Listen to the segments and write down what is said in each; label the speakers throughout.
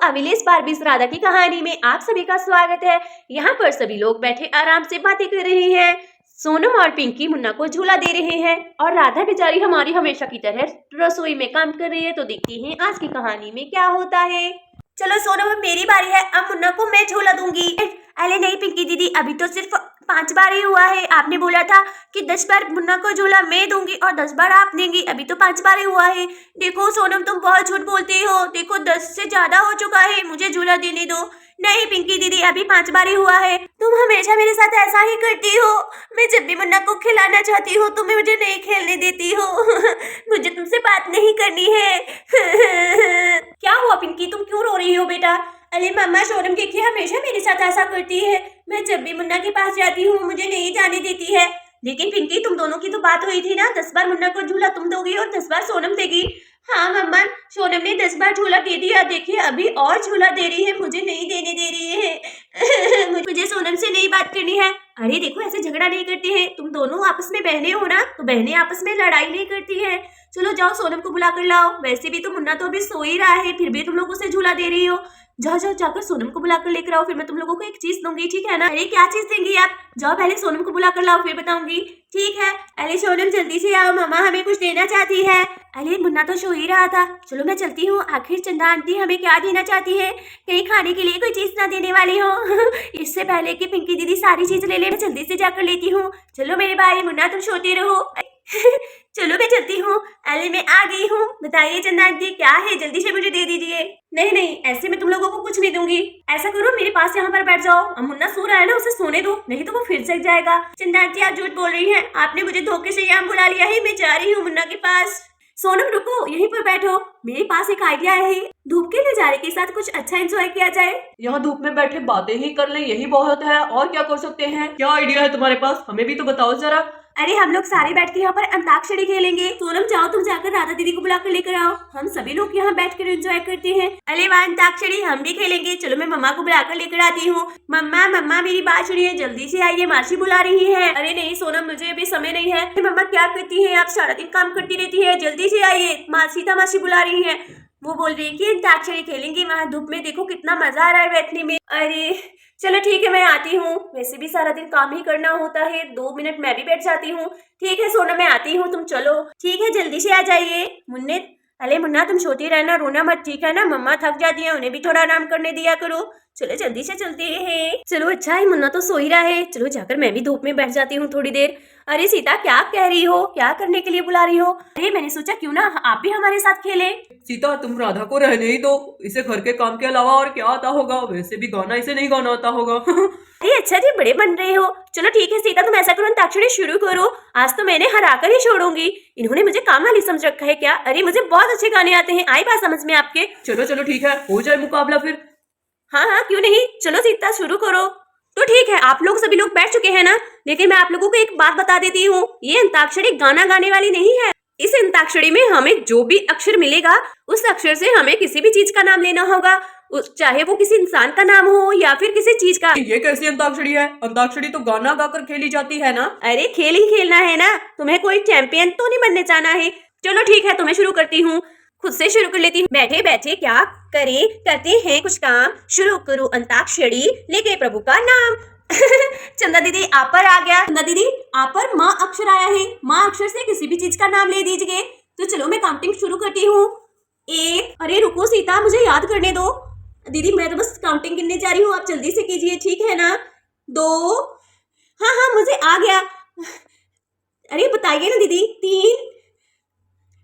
Speaker 1: अभिलेष बार्बीज राधा की कहानी में आप सभी का स्वागत है। यहाँ पर सभी लोग बैठे आराम से बातें कर रहे हैं। सोनम और पिंकी मुन्ना को झूला दे रहे हैं और राधा बेचारी हमारी हमेशा की तरह रसोई में काम कर रही है। तो देखते हैं आज की कहानी में क्या होता है। चलो सोनम, अब मेरी बारी है, अब मुन्ना को मैं झूला दूंगी। अरे नहीं पिंकी दीदी, अभी तो सिर्फ 5 बार ही हुआ है। आपने बोला था कि 10 बार मुन्ना को झूला मैं दूंगी और 10 बार आप देंगी। अभी तो 5 बार ही हुआ है। देखो सोनम, तुम बहुत झूठ बोलती हो। देखो 10 से ज्यादा हो चुका है, मुझे झूला देने दो। नहीं पिंकी दीदी, अभी 5 बार ही हुआ है। तुम हमेशा मेरे साथ ऐसा ही करती हो। मैं जब भी मुन्ना को खिलाना चाहती हूँ तुम मुझे नहीं खेलने देती हो। मुझे तुमसे बात नहीं करनी है। क्या हुआ पिंकी, तुम क्यों रो रही हो बेटा? अरे मम्मा, सोनम देखिए हमेशा मेरे साथ ऐसा करती है। मैं जब भी मुन्ना के पास जाती हूँ मुझे नहीं जाने देती है। लेकिन पिंकी, तुम दोनों की तो बात हुई थी ना, 10 बार मुन्ना को झूला तुम दोगी और 10 बार सोनम देगी। हाँ मम्मा, सोनम ने 10 बार झूला दे दिया। देखिए अभी और झूला दे रही है, मुझे नहीं देने दे रही है। मुझे सोनम से नहीं बात करनी है। अरे देखो, ऐसे झगड़ा नहीं करते हैं। तुम दोनों आपस में बहनें हो ना, तो बहनें आपस में लड़ाई नहीं करती है। चलो जाओ सोनम को बुला कर लाओ। वैसे भी तो मुन्ना तो अभी सो ही रहा है, फिर भी तुम लोग उसे झूला दे रही हो। जाओ जाओ, जाकर सोनम को बुला कर लेकर आओ, फिर मैं तुम लोगों को एक चीज दूंगी, ठीक है ना? अरे क्या चीज देंगी आप? जाओ पहले सोनम को बुला कर लाओ, फिर बताऊंगी। ठीक है। अरे सोनम जल्दी से आओ, मामा हमें कुछ देना चाहती है। अरे मुन्ना तो सो ही रहा था। चलो मैं चलती हूँ। आखिर चंदा आंटी हमें क्या देना चाहती है? कहीं खाने के लिए कोई चीज ना देने वाली हो। इससे पहले कि पिंकी दीदी सारी चीज ले ले, मैं जल्दी से जाकर लेती हूँ। चलो मेरे भाई, मुन्ना तुम सोते रहो। चलो मैं चलती हूँ। अरे मैं आ गई हूँ। बताइए चंदा आंटी क्या है, जल्दी से मुझे दे दीजिए। नहीं नहीं, ऐसे मैं तुम लोगों को कुछ नहीं दूंगी। ऐसा करो, मेरे पास यहाँ पर बैठ जाओ। अब मुन्ना सो रहा है ना, उसे सोने दो, नहीं तो वो फिर जग जाएगा। चंदा आंटी आप झूठ बोल रही हैं। आपने मुझे धोखे से यहाँ बुला लिया है। मैं जा रही हूँ मुन्ना के पास। सोनम रुको, यहीं पर बैठो। मेरे पास एक आइडिया है। धूप के नजारे के साथ कुछ अच्छा एंजॉय किया जाए।
Speaker 2: यहाँ धूप में बैठे बातें ही कर लें, यही बहुत है। और क्या कर सकते हैं? क्या आइडिया है तुम्हारे पास? हमें भी तो बताओ जरा।
Speaker 1: अरे हम लोग सारे बैठ के यहाँ पर अंताक्षरी खेलेंगे। सोनम जाओ, तुम जाकर राधा दीदी को बुला कर लेकर आओ। हम सभी लोग यहाँ बैठ कर एंजॉय करते हैं। अरे वाह, अंताक्षरी हम भी खेलेंगे। चलो मैं मम्मा को बुला कर लेकर आती हूँ। मम्मा मम्मा मेरी बात सुनिए, जल्दी से आइए, मासी बुला रही है। अरे नहीं सोनम, मुझे अभी समय नहीं है। मम्मा क्या करती है आप? सारा दिन काम करती रहती है। जल्दी से आइए, सीता मासी बुला रही है। वो बोल रही है कि अंताक्षरी खेलेंगे वहाँ धूप में। देखो कितना मजा आ रहा है बैठने में। अरे चलो ठीक है, मैं आती हूँ। वैसे भी सारा दिन काम ही करना होता है। 2 मिनट मैं भी बैठ जाती हूँ। ठीक है सोनम, मैं आती हूँ, तुम चलो। ठीक है, जल्दी से आ जाइए। मुन्ने, अरे मुन्ना तुम सोती रहना, रोना मत, ठीक है ना? मम्मा थक जाती है, उन्हें भी थोड़ा आराम करने दिया करो। चलो जल्दी से चलते हैं। चलो अच्छा है, मुन्ना तो सो ही रहा है। चलो जाकर मैं भी धूप में बैठ जाती हूँ थोड़ी देर। अरे सीता क्या कह रही हो? क्या करने के लिए बुला रही हो? अरे मैंने सोचा क्यों ना आप भी हमारे साथ खेले।
Speaker 2: सीता, तुम राधा को रहने ही दो। इसे घर के काम के अलावा और क्या आता होगा? वैसे भी गाना इसे नहीं गाना आता होगा।
Speaker 1: अरे अच्छा जी, बड़े बन रहे हो। चलो ठीक है सीता, तुम ऐसा करो, अंताक्षरी शुरू करो। आज तो मैंने हरा कर ही छोड़ूंगी। इन्होंने मुझे काम वाली समझ रखा है क्या? अरे मुझे बहुत अच्छे गाने आते हैं। आई बात समझ में आपके?
Speaker 2: चलो चलो ठीक है, हो जाए मुकाबला फिर।
Speaker 1: हाँ हाँ क्यों नहीं। चलो सीता शुरू करो। तो ठीक है, आप लोग सभी लोग बैठ चुके हैं ना? लेकिन मैं आप लोगों को एक बात बता देती हूँ, ये अंताक्षरी गाना गाने वाली नहीं है। इस अंताक्षरी में हमें जो भी अक्षर मिलेगा उस अक्षर से हमें किसी भी चीज का नाम लेना होगा, चाहे वो किसी इंसान का नाम हो या फिर किसी चीज का।
Speaker 2: ये कैसी अंताक्षरी है? अंताक्षरी तो गाना गाकर खेली जाती है ना।
Speaker 1: अरे खेल ही खेलना है ना, तुम्हें कोई चैंपियन तो नहीं बनने जाना है। चलो ठीक है, तुम्हें शुरू करती हूँ, खुद से शुरू कर लेती हूँ। बैठे बैठे क्या करें, करते हैं कुछ काम, शुरू करो अंताक्षरी, लेके प्रभु का नाम। चंदा दीदी आप पर आ गया। चंदा दीदी आप पर माँ अक्षर आया है। माँ अक्षर से किसी भी चीज का नाम ले दीजिए। तो चलो मैं काउंटिंग शुरू करती हूँ। 1, अरे रुको सीता, मुझे याद करने दो। दीदी मैं तो बस काउंटिंग गिनने जा रही हूँ, आप जल्दी से कीजिए, ठीक है ना? 2, हाँ हाँ मुझे आ गया। अरे बताइए ना दीदी। 3,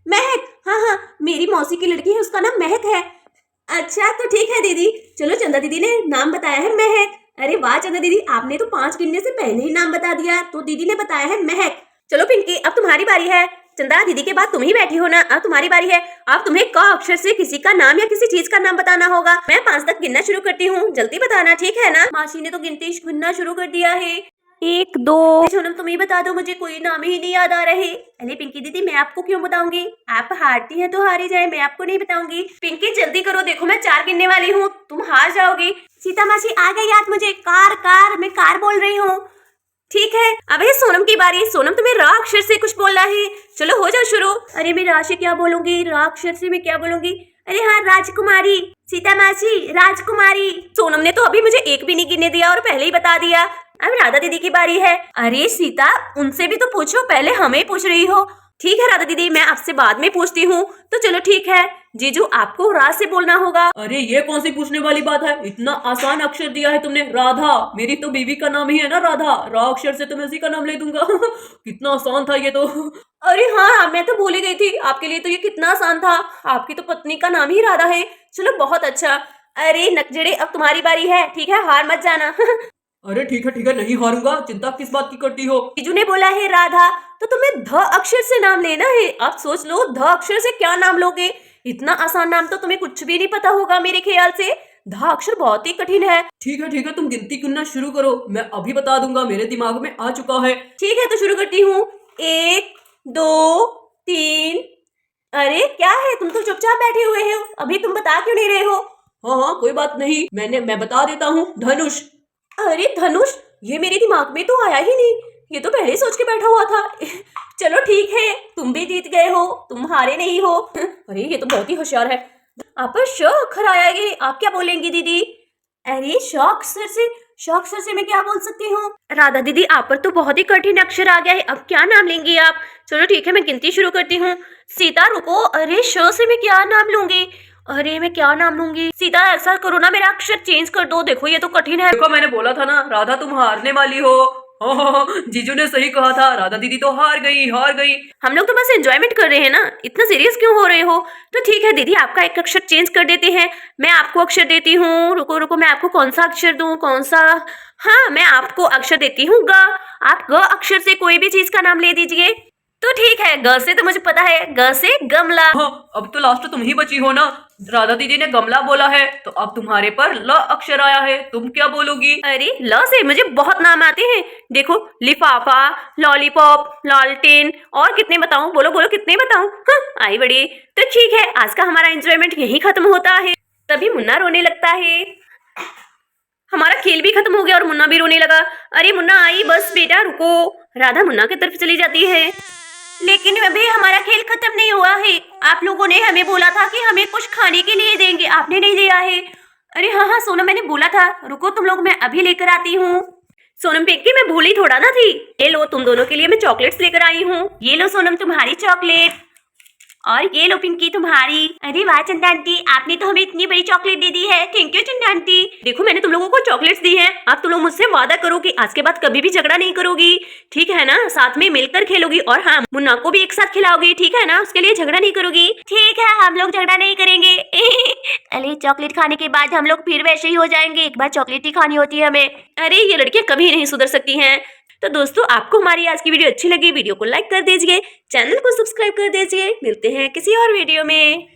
Speaker 1: महक, हाँ हाँ मेरी मौसी की लड़की है, उसका नाम महक है। अच्छा तो ठीक है दीदी। चलो चंदा दीदी ने नाम बताया है महक। अरे वाह चंदा दीदी, आपने तो 5 गिनने से पहले ही नाम बता दिया। तो दीदी ने बताया है महक। चलो पिंकी अब तुम्हारी बारी है। चंदा दीदी के बाद तुम ही बैठी हो ना, अब तुम्हारी बारी है। अब तुम्हें क अक्षर से किसी का नाम या किसी चीज का नाम बताना होगा। मैं 5 तक गिनना शुरू करती हूँ, जल्दी बताना, ठीक है ना? मासी ने तो गिनती गिनना शुरू कर दिया है। 1, 2। सोनम तुम ही बता दो, मुझे कोई नाम ही नहीं याद आ रहे। अरे पिंकी दीदी मैं आपको क्यों बताऊंगी? आप हारती हैं तो हारी जाए, मैं आपको नहीं बताऊंगी। पिंकी जल्दी करो, देखो मैं 4 गिनने वाली हूँ, तुम हार जाओगी। सीता मासी आ गई याद मुझे। कार कार, मैं कार बोल रही हूँ। ठीक है, अब है सोनम की बारी। सोनम तुम्हें रा अक्षर से कुछ बोलना है। चलो हो जाओ शुरू। अरे मैं रा से क्या बोलूंगी? रा अक्षर से मैं क्या बोलूंगी? अरे हाँ राजकुमारी, सीता मासी, राजकुमारी। सोनम ने तो अभी मुझे एक भी नहीं गिनने दिया और पहले ही बता दिया। अब राधा दीदी की बारी है। अरे सीता, उनसे भी तो पूछो, पहले हमें पूछ रही हो। ठीक है राधा दीदी, मैं आपसे बाद में पूछती हूँ। तो चलो ठीक है जीजू, आपको राज से बोलना होगा।
Speaker 2: अरे ये कौन सी पूछने वाली बात है, इतना आसान अक्षर दिया है तुमने। राधा, मेरी तो बीवी का नाम ही है ना राधा, रा अक्षर से तो मैं उसी का नाम ले दूंगा। कितना आसान था ये तो।
Speaker 1: अरे हाँ, मैं तो भूल ही गई थी, आपके लिए तो ये कितना आसान था। आपकी तो पत्नी का नाम ही राधा है। चलो बहुत अच्छा। अरे नकजड़े, अब तुम्हारी बारी है, ठीक है, हार मत जाना।
Speaker 2: अरे ठीक है, नहीं हारूंगा, चिंता किस बात की करती हो।
Speaker 1: जीजू ने बोला है राधा, तो तुम्हें ध अक्षर से नाम लेना है। आप सोच लो, ध अक्षर से क्या नाम लोगे? इतना आसान नाम तो तुम्हें कुछ भी नहीं पता होगा मेरे ख्याल से। ध अक्षर बहुत ही कठिन है।
Speaker 2: ठीक है, तुम गिनती गिनना शुरू करो, मैं अभी बता दूंगा, मेरे दिमाग में आ चुका है।
Speaker 1: ठीक है तो शुरू करती हूँ। 1 2 3। अरे क्या है, तुम तो चुपचाप बैठे हुए हो, अभी तुम बता क्यों नहीं रहे हो?
Speaker 2: हाँ कोई बात नहीं, मैं बता देता हूँ, धनुष।
Speaker 1: अरे धनुष, ये मेरे दिमाग में तो आया ही नहीं, ये तो पहले ही सोच के बैठा हुआ था। चलो ठीक है, तुम भी जीत गए हो, तुम हारे नहीं हो। अरे ये तो बहुत ही होशियार है। आप पर श अक्षर आया है, आप क्या बोलेंगी दीदी? अरे श अक्षर से मैं क्या बोल सकती हूँ? राधा दीदी, आप पर तो बहुत ही कठिन अक्षर आ गया है, अब क्या नाम लेंगी आप? चलो ठीक है, मैं गिनती शुरू करती हूँ। सीता रुको, अरे श से मैं क्या नाम लूंगी? अरे मैं क्या नाम लूंगी? सीता ऐसा करो ना, मेरा अक्षर चेंज कर दो, देखो ये तो कठिन है।
Speaker 2: देखो मैंने बोला था ना राधा तुम हारने वाली हो। हाँ, जीजू ने सही कहा था, राधा दीदी तो हार गई।
Speaker 1: हम लोग तो बस एंजॉयमेंट कर रहे हैं ना, इतना सीरियस क्यों हो रहे हो? तो ठीक है दीदी, आपका एक अक्षर चेंज कर देते हैं। मैं आपको अक्षर देती हूँ, रुको मैं आपको कौन सा अक्षर दूँ, कौन सा? हाँ, मैं आपको अक्षर देती हूँ ग। आप ग अक्षर से कोई भी चीज का नाम ले दीजिए। तो ठीक है, ग से तो मुझे पता है, ग से गमला।
Speaker 2: हाँ, अब तो लास्ट तुम ही बची हो ना। राधा दीदी ने गमला बोला है, तो अब तुम्हारे पर ल अक्षर आया है, तुम क्या बोलोगी?
Speaker 1: अरे ल से मुझे बहुत नाम आते हैं, देखो, लिफाफा, लॉलीपॉप, लालटेन, और कितने बताऊं? बोलो कितने बताऊं? हाँ, आई बड़ी। तो ठीक है, आज का हमारा एंजॉयमेंट यही खत्म होता है। तभी मुन्ना रोने लगता है। हमारा खेल भी खत्म हो गया और मुन्ना भी रोने लगा। अरे मुन्ना आई, बस बेटा रुको। राधा मुन्ना की तरफ चली जाती है। लेकिन अभी हमारा खेल खत्म नहीं हुआ है, आप लोगों ने हमें बोला था कि हमें कुछ खाने के लिए देंगे, आपने नहीं दिया है। अरे हाँ सोनम, मैंने बोला था, रुको तुम लोग, मैं अभी लेकर आती हूँ। सोनम पिंकी, मैं भूली थोड़ा ना थी। ये लो तुम दोनों के लिए मैं चॉकलेट्स लेकर आई हूँ। ये लो सोनम तुम्हारी चॉकलेट, और ये लो पिंकी तुम्हारी। अरे वाह चंदा आंटी, आपने तो हमें इतनी बड़ी चॉकलेट दे दी है, थैंक यू चंदा आंटी। देखो मैंने तुम लोगों को चॉकलेट्स दी हैं, अब तुम लोग मुझसे वादा करो कि आज के बाद कभी भी झगड़ा नहीं करोगी, ठीक है ना? साथ में मिलकर खेलोगी, और हाँ, मुन्ना को भी एक साथ खिलाओगी, ठीक है ना? उसके लिए झगड़ा नहीं करोगी। ठीक है, हम लोग झगड़ा नहीं करेंगे। अरे चॉकलेट खाने के बाद हम लोग फिर वैसे ही हो जाएंगे, एक बार चॉकलेट ही खानी होती है हमें। अरे ये लड़कियां कभी नहीं सुधर सकती हैं। तो दोस्तों, आपको हमारी आज की वीडियो अच्छी लगी, वीडियो को लाइक कर दीजिए, चैनल को सब्सक्राइब कर दीजिए। मिलते हैं किसी और वीडियो में।